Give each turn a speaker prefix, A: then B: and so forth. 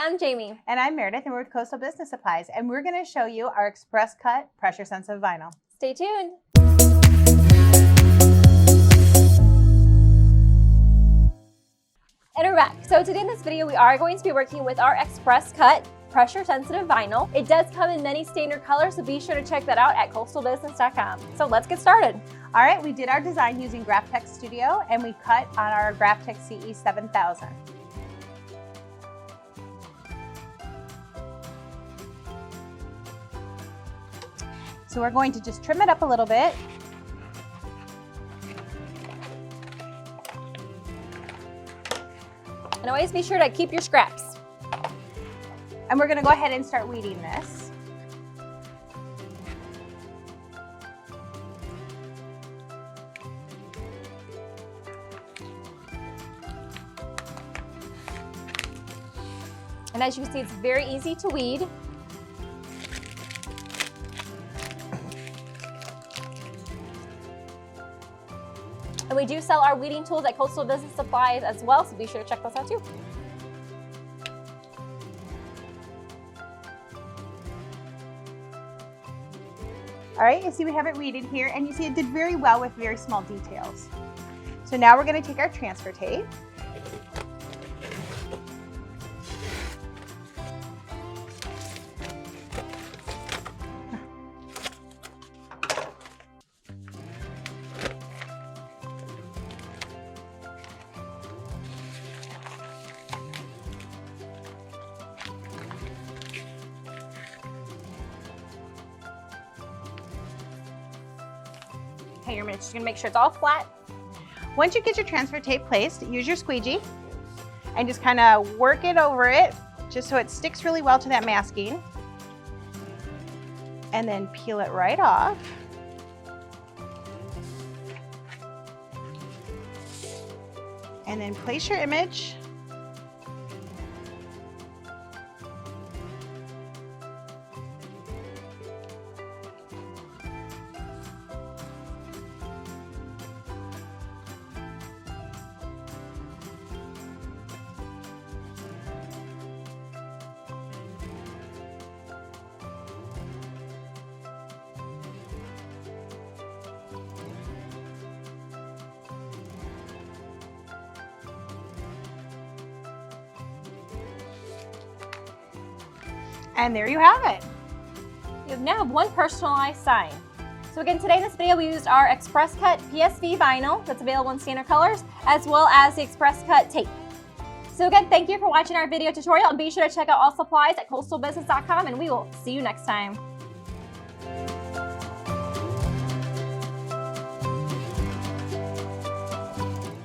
A: I'm Jamie.
B: And I'm Meredith, and we're with Coastal Business Supplies, and we're going to show you our express cut pressure sensitive vinyl.
A: Stay tuned. And we're back. So today in this video, we are going to be working with our express cut pressure sensitive vinyl. It does come in many standard colors, so be sure to check that out at coastalbusiness.com. So let's get started.
B: All right, we did our design using Graphtec Studio, and we cut on our Graphtec CE 7000. So we're going to just trim it up a little bit.
A: And always be sure to keep your scraps.
B: And we're going to go ahead and start weeding this.
A: And as you can see, it's very easy to weed. And we do sell our weeding tools at Coastal Business Supplies as well, so be sure to check those out too.
B: All right, you see we have it weeded here, and you see it did very well with very small details. So now we're going to take our transfer tape.
A: Okay, you're just gonna make sure it's all flat.
B: Once you get your transfer tape placed, use your squeegee and just kind of work it over it just so it sticks really well to that masking. And then peel it right off. And then place your image. And there you have it.
A: You now have one personalized sign. So again, today in this video, we used our Express Cut PSV vinyl that's available in standard colors, as well as the Express Cut tape. So again, thank you for watching our video tutorial, and be sure to check out all supplies at coastalbusiness.com, and we will see you next time.